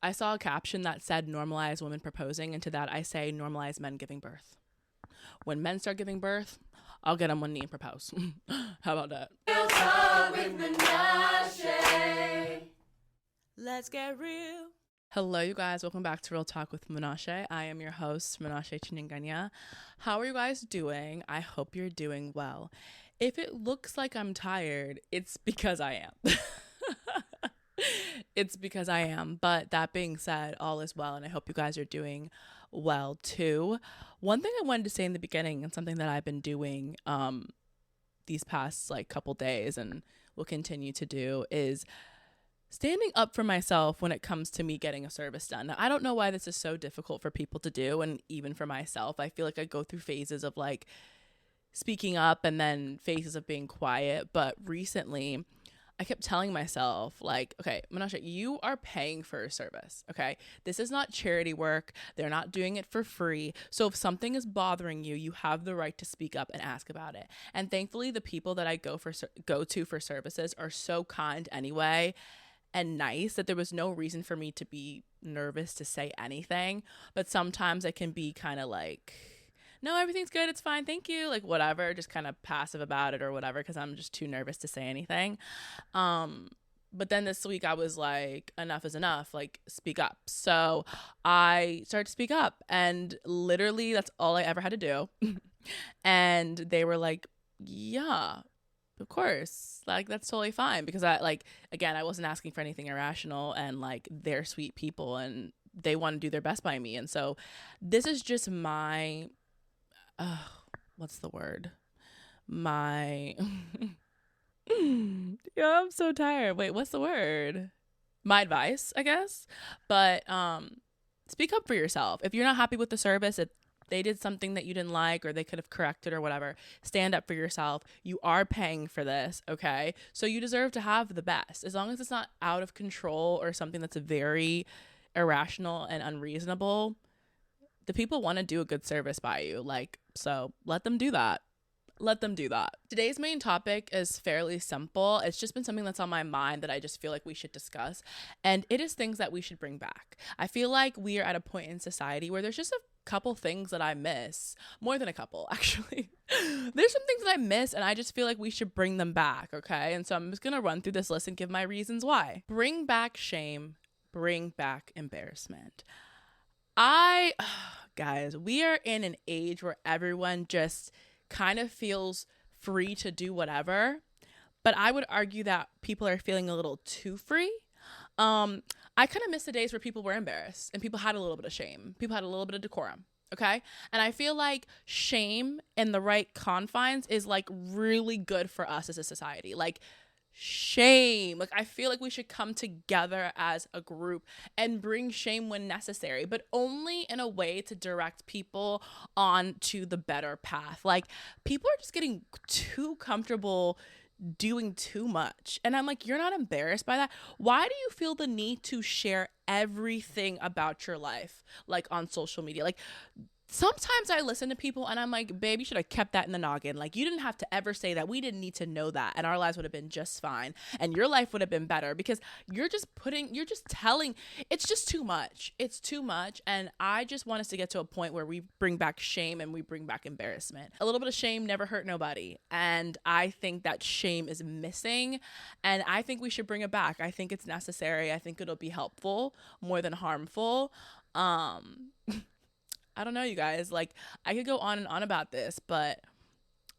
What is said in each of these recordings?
I saw a caption that said normalize women proposing, and to that I say normalize men giving birth. When men start giving birth, I'll get on one knee and propose. How about that? Real talk with Menashe. Let's get real. Hello, you guys. Welcome back to Real Talk with Menashe. I am your host, Menashe Chininganya. How are you guys doing? I hope you're doing well. If it looks like I'm tired, it's because I am. It's because I am. But that being said, all is well, and I hope you guys are doing well too. One thing I wanted to say in the beginning, and something that I've been doing these past couple days and will continue to do, is standing up for myself when it comes to me getting a service done. Now, I don't know why this is so difficult for people to do, and even for myself. I feel like I go through phases of speaking up and then phases of being quiet. But recently, I kept telling myself, okay, Menashe, you are paying for a service, okay? This is not charity work. They're not doing it for free. So if something is bothering you, you have the right to speak up and ask about it. And thankfully, the people that I go to for services are so kind anyway and nice that there was no reason for me to be nervous to say anything. But sometimes I can be kind of no, everything's good, it's fine, thank you, whatever, just kind of passive about it or whatever, because I'm just too nervous to say anything. But then this week I was like, enough is enough, speak up. So I started to speak up, and literally that's all I ever had to do. And they were like, yeah, of course, that's totally fine, because I again, I wasn't asking for anything irrational, and they're sweet people and they want to do their best by me. And so this is just my what's the word? Yeah, I'm so tired. Wait, what's the word? My advice, I guess. But speak up for yourself. If you're not happy with the service, if they did something that you didn't like, or they could have corrected or whatever, stand up for yourself. You are paying for this, okay? So you deserve to have the best. As long as it's not out of control or something that's very irrational and unreasonable, the people want to do a good service by you. So let them do that. Let them do that. Today's main topic is fairly simple. It's just been something that's on my mind that I just feel like we should discuss. And it is things that we should bring back. I feel like we are at a point in society where there's just a couple things that I miss. More than a couple, actually. There's some things that I miss, and I just feel like we should bring them back, okay? And so I'm just going to run through this list and give my reasons why. Bring back shame. Bring back embarrassment. Guys, we are in an age where everyone just kind of feels free to do whatever, but I would argue that people are feeling a little too free. I kind of miss the days where people were embarrassed and people had a little bit of shame. People had a little bit of decorum, okay? And I feel like shame in the right confines is really good for us as a society. Shame. I feel like we should come together as a group and bring shame when necessary, but only in a way to direct people on to the better path. People are just getting too comfortable doing too much. And I'm you're not embarrassed by that? Why do you feel the need to share everything about your life, on social media? Sometimes I listen to people and I'm like, babe, you should have kept that in the noggin. You didn't have to ever say that. We didn't need to know that. And our lives would have been just fine. And your life would have been better, because you're just telling, it's just too much. It's too much. And I just want us to get to a point where we bring back shame and we bring back embarrassment. A little bit of shame never hurt nobody. And I think that shame is missing. And I think we should bring it back. I think it's necessary. I think it'll be helpful more than harmful. I don't know, you guys, I could go on and on about this, but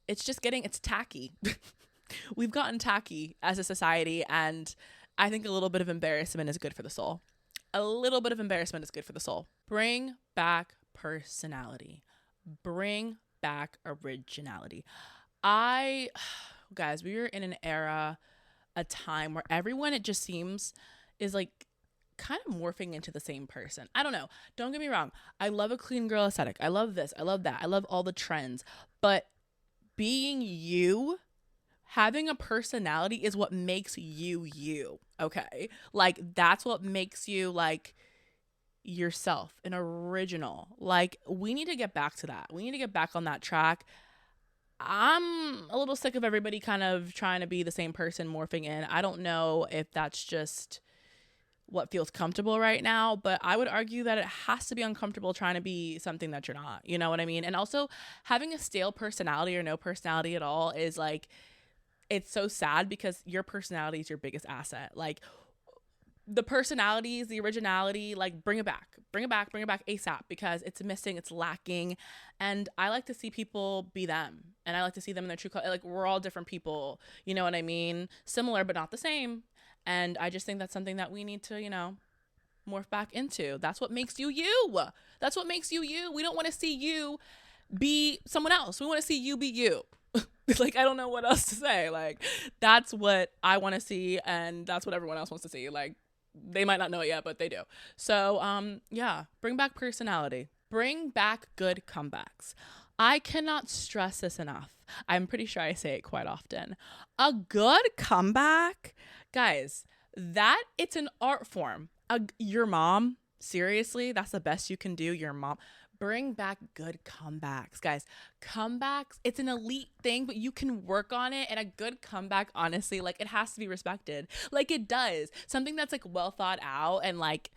it's tacky. We've gotten tacky as a society, and I think a little bit of embarrassment is good for the soul. A little bit of embarrassment is good for the soul. Bring back personality. Bring back originality. Guys, we are in an era, a time where everyone, it just seems, is kind of morphing into the same person. I don't know. Don't get me wrong. I love a clean girl aesthetic. I love this. I love that. I love all the trends. But being you, having a personality is what makes you you. Okay? That's what makes you yourself, an original. We need to get back to that. We need to get back on that track. I'm a little sick of everybody kind of trying to be the same person morphing in. I don't know if that's just what feels comfortable right now, but I would argue that it has to be uncomfortable trying to be something that you're not. You know what I mean? And also having a stale personality or no personality at all is like, it's so sad because your personality is your biggest asset. Like the personalities, the originality, like bring it back ASAP because it's missing, it's lacking. And I like to see people be them, and I like to see them in their true color. Like we're all different people, you know what I mean? Similar, but not the same. And I just think that's something that we need to, morph back into. That's what makes you you. That's what makes you you. We don't want to see you be someone else. We want to see you be you. Like, I don't know what else to say. Like, that's what I want to see, and that's what everyone else wants to see. Like, they might not know it yet, but they do. So, yeah, bring back personality. Bring back good comebacks. I cannot stress this enough. I'm pretty sure I say it quite often. A good comeback, guys, that it's an art form. Your mom, seriously, that's the best you can do. Your mom. Bring back good comebacks, guys. Comebacks, it's an elite thing, but you can work on it. And a good comeback, honestly, like it has to be respected. Like it does. Something that's like well thought out and like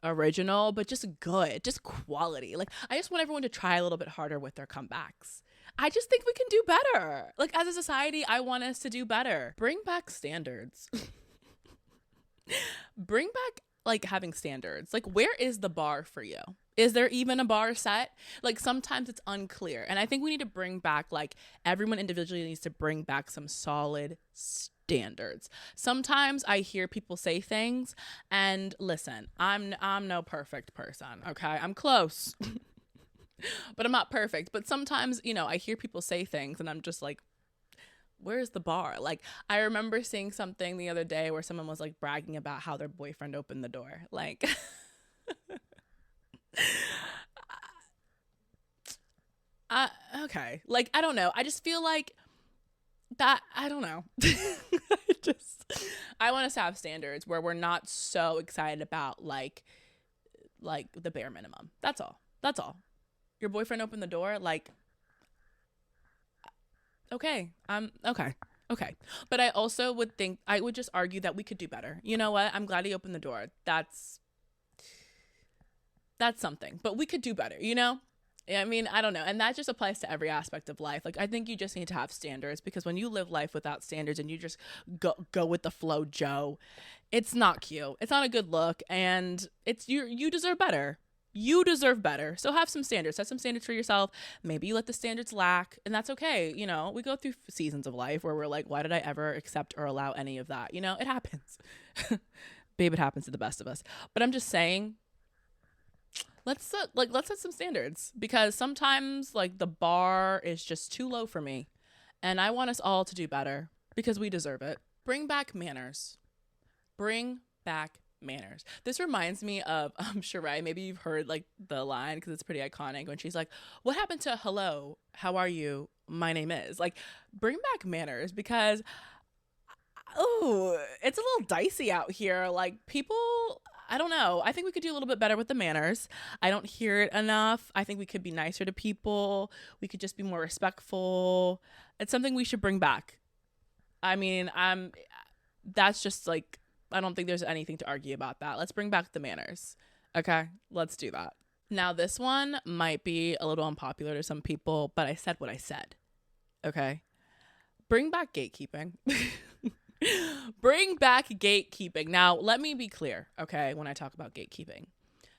original, but just good, just quality. Like I just want everyone to try a little bit harder with their comebacks. I just think we can do better. Like as a society, I want us to do better. Bring back standards. Bring back like having standards. Like where is the bar for you? Is there even a bar set? Like sometimes it's unclear. And I think we need to bring back, like everyone individually needs to bring back some solid standards. Sometimes I hear people say things and listen, I'm no perfect person. Okay. I'm close, but I'm not perfect. But sometimes, I hear people say things and I'm just like, where's the bar? Like I remember seeing something the other day where someone was like bragging about how their boyfriend opened the door. Like, okay. Like, I don't know. I just feel like that, I don't know. I want us to have standards where we're not so excited about like the bare minimum. That's all. Your boyfriend opened the door. Like, okay. Okay. But I also I would just argue that we could do better. You know what? I'm glad he opened the door. That's something, but we could do better, I mean, I don't know. And that just applies to every aspect of life. Like, I think you just need to have standards because when you live life without standards and you just go with the flow, Joe, it's not cute. It's not a good look. And it's you deserve better. You deserve better. So have some standards. Set some standards for yourself. Maybe you let the standards lack, and that's okay. We go through seasons of life where we're like, why did I ever accept or allow any of that? It happens. Babe, it happens to the best of us. But I'm just saying, let's set some standards because sometimes like the bar is just too low for me, and I want us all to do better because we deserve it. Bring back manners. Bring back manners. This reminds me of Sheree. Maybe you've heard like the line because it's pretty iconic when she's like, what happened to hello, how are you, my name is. Like, bring back manners because it's a little dicey out here. Like people, I don't know. I think we could do a little bit better with the manners. I don't hear it enough. I think we could be nicer to people. We could just be more respectful. It's something we should bring back. I mean, that's just like, I don't think there's anything to argue about that. Let's bring back the manners. Okay, let's do that. Now, this one might be a little unpopular to some people, but I said what I said. Okay? Bring back gatekeeping. Bring back gatekeeping. Now, let me be clear, okay, when I talk about gatekeeping.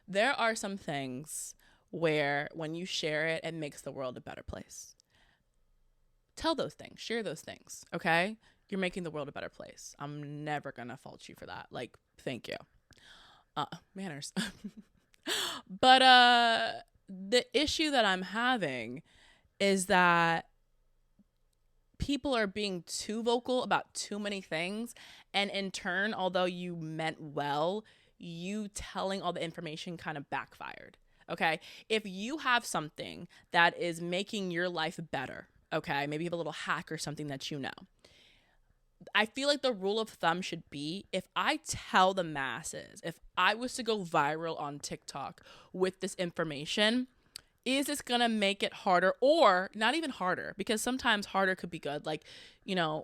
There are some things where when you share it, it makes the world a better place. Tell those things. Share those things, okay? You're making the world a better place. I'm never going to fault you for that. Like, thank you. Manners. But the issue that I'm having is that people are being too vocal about too many things. And in turn, although you meant well, you telling all the information kind of backfired. Okay. If you have something that is making your life better, okay, maybe you have a little hack or something that you know. I feel like the rule of thumb should be if I tell the masses, if I was to go viral on TikTok with this information, is this going to make it harder or not even harder? Because sometimes harder could be good. Like,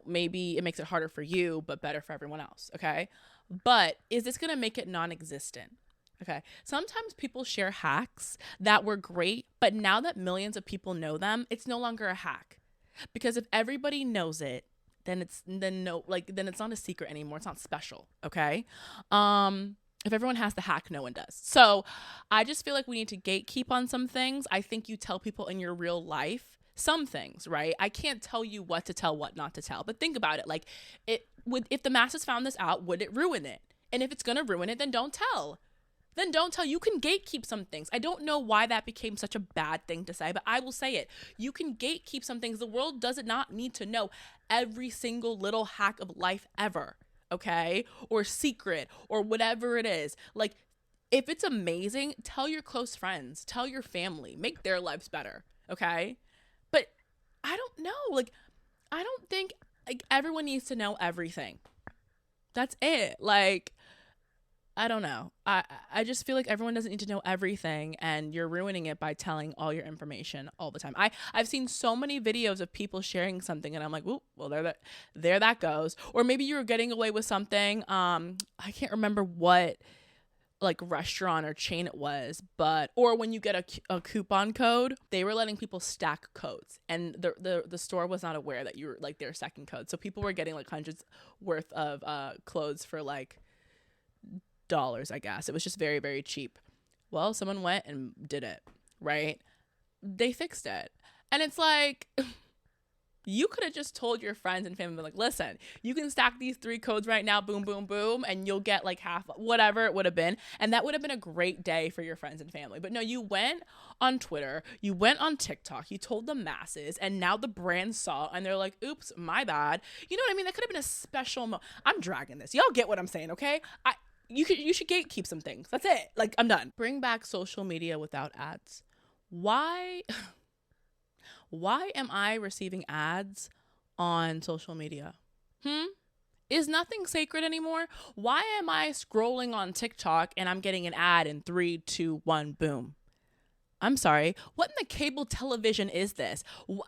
maybe it makes it harder for you, but better for everyone else. Okay. But is this going to make it non-existent? Okay. Sometimes people share hacks that were great, but now that millions of people know them, it's no longer a hack. Because if everybody knows it, then it's not a secret anymore. It's not special. Okay. If everyone has the hack, no one does. So I just feel like we need to gatekeep on some things. I think you tell people in your real life some things, right? I can't tell you what to tell, what not to tell. But think about it. Like, if the masses found this out, would it ruin it? And if it's going to ruin it, then don't tell. Then don't tell. You can gatekeep some things. I don't know why that became such a bad thing to say, but I will say it. You can gatekeep some things. The world does not need to know every single little hack of life ever, okay? Or secret or whatever it is. Like, if it's amazing, tell your close friends, tell your family, make their lives better, okay? But I don't know. Like, I don't think like everyone needs to know everything. That's it. Like, I don't know. I just feel like everyone doesn't need to know everything, and you're ruining it by telling all your information all the time. I've seen so many videos of people sharing something, and I'm like, "Ooh, well, there that goes." Or maybe you were getting away with something. I can't remember what like restaurant or chain it was, or when you get a coupon code, they were letting people stack codes, and the store was not aware that you were like their second code, so people were getting like hundreds worth of clothes for like dollars, I guess. It was just very, very cheap. Well, someone went and did it, right? They fixed it. And it's like, you could have just told your friends and family, like, listen, you can stack these 3 codes right now, boom, boom, boom, and you'll get like half, whatever it would have been. And that would have been a great day for your friends and family. But no, you went on Twitter, you went on TikTok, you told the masses, and now the brand saw, and they're like, oops, my bad. You know what I mean? That could have been a special I'm dragging this. Y'all get what I'm saying, okay? You should gatekeep some things. That's it. Like, I'm done. Bring back social media without ads. Why am I receiving ads on social media? Is nothing sacred anymore? Why am I scrolling on TikTok and I'm getting an ad in 3, 2, 1, boom? I'm sorry. What in the cable television is this?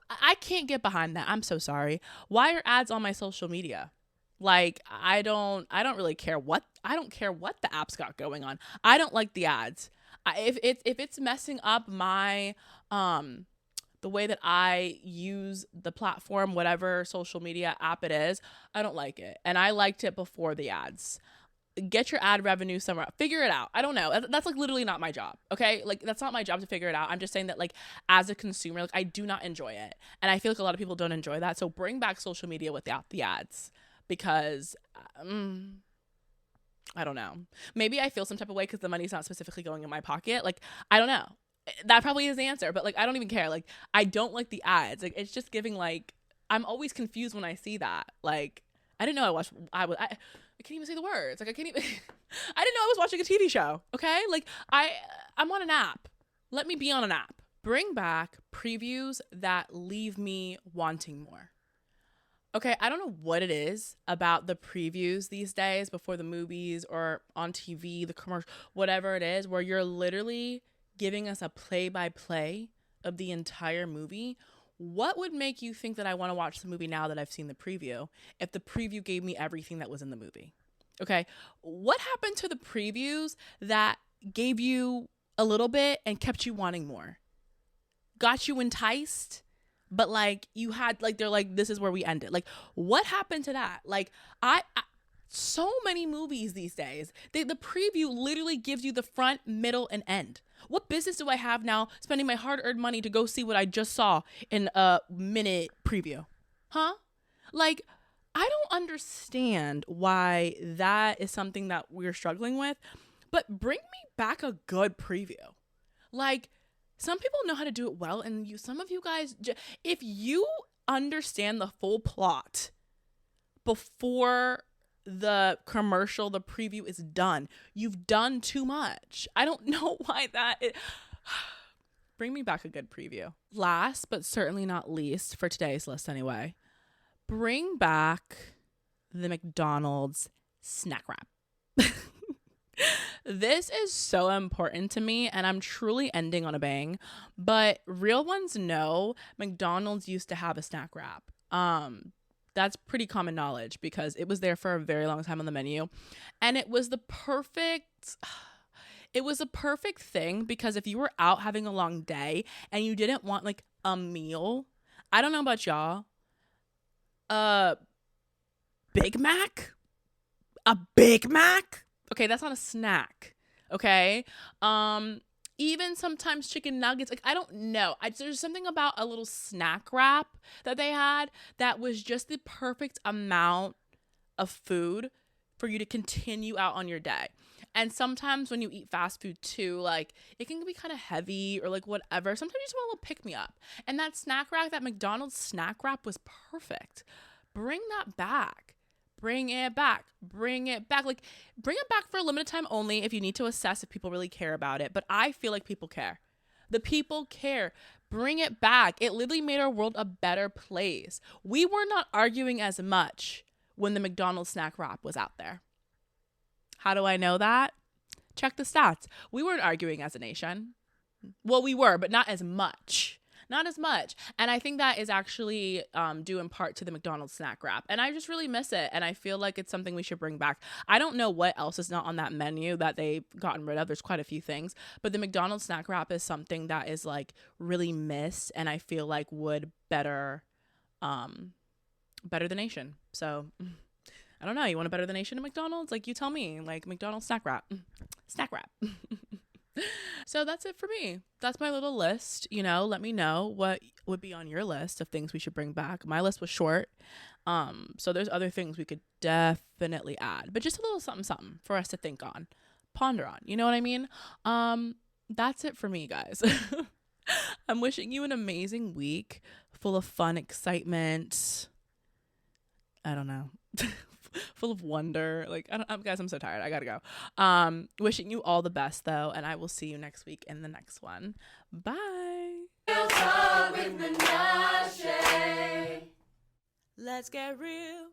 I can't get behind that. I'm so sorry. Why are ads on my social media? Like, I don't really care I don't care what the app's got going on. I don't like the ads. If it's messing up my, the way that I use the platform, whatever social media app it is, I don't like it. And I liked it before the ads. Get your ad revenue somewhere. Figure it out. I don't know. That's like literally not my job. Okay. Like, that's not my job to figure it out. I'm just saying that, like, as a consumer, like, I do not enjoy it. And I feel like a lot of people don't enjoy that. So bring back social media without the ads. Because I don't know. Maybe I feel some type of way because the money's not specifically going in my pocket. Like, I don't know. That probably is the answer. But, like, I don't even care. Like, I don't like the ads. Like, it's just giving, like, I'm always confused when I see that. Like, I didn't know I can't even say the words. Like, I didn't know I was watching a TV show. Okay? Like, I'm on an app. Let me be on an app. Bring back previews that leave me wanting more. Okay, I don't know what it is about the previews these days before the movies or on TV, the commercial, whatever it is, where you're literally giving us a play-by-play of the entire movie. What would make you think that I want to watch the movie now that I've seen the preview if the preview gave me everything that was in the movie? Okay, what happened to the previews that gave you a little bit and kept you wanting more? Got you enticed? But like you had like they're like this is where we end it. Like what happened to that? Like I so many movies these days, the preview literally gives you the front, middle, and end. What business do I have now spending my hard-earned money to go see what I just saw in a minute preview? Huh? Like I don't understand why that is something that we're struggling with. But bring me back a good preview. Like some people know how to do it well, and some of you guys, if you understand the full plot before the commercial, the preview is done, you've done too much. I don't know why that is. Bring me back a good preview. Last, but certainly not least, for today's list anyway, bring back the McDonald's snack wrap. This is so important to me, and I'm truly ending on a bang, but real ones know McDonald's used to have a snack wrap. That's pretty common knowledge because it was there for a very long time on the menu. And it was the perfect thing because if you were out having a long day and you didn't want like a meal, I don't know about y'all, Big Mac? A Big Mac? Okay, that's not a snack. Okay? Even sometimes chicken nuggets. Like, I don't know. There's something about a little snack wrap that they had that was just the perfect amount of food for you to continue out on your day. And sometimes when you eat fast food too, like, it can be kind of heavy or like whatever. Sometimes you just want a little pick me up. And that snack wrap, that McDonald's snack wrap was perfect. Bring that back. Bring it back. Bring it back. Like, bring it back for a limited time only if you need to assess if people really care about it. But I feel like people care. The people care. Bring it back. It literally made our world a better place. We were not arguing as much when the McDonald's snack wrap was out there. How do I know that? Check the stats. We weren't arguing as a nation. Well, we were, but not as much. Not as much. And I think that is actually due in part to the McDonald's snack wrap. And I just really miss it. And I feel like it's something we should bring back. I don't know what else is not on that menu that they've gotten rid of. There's quite a few things. But the McDonald's snack wrap is something that is like really missed. And I feel like would better the nation. So I don't know. You want to better the nation at McDonald's? Like, you tell me. Like, McDonald's snack wrap. Snack wrap. So that's it for me. That's my little list. You know, let me know what would be on your list of things we should bring back. My list was short. So there's other things we could definitely add, but just a little something for us to think on, ponder on. You know what I mean? That's it for me, guys. I'm wishing you an amazing week full of fun, excitement. I don't know. Full of wonder. Like, guys, I'm so tired. I gotta go. Wishing you all the best though, and I will see you next week in the next one. Bye. Let's get real.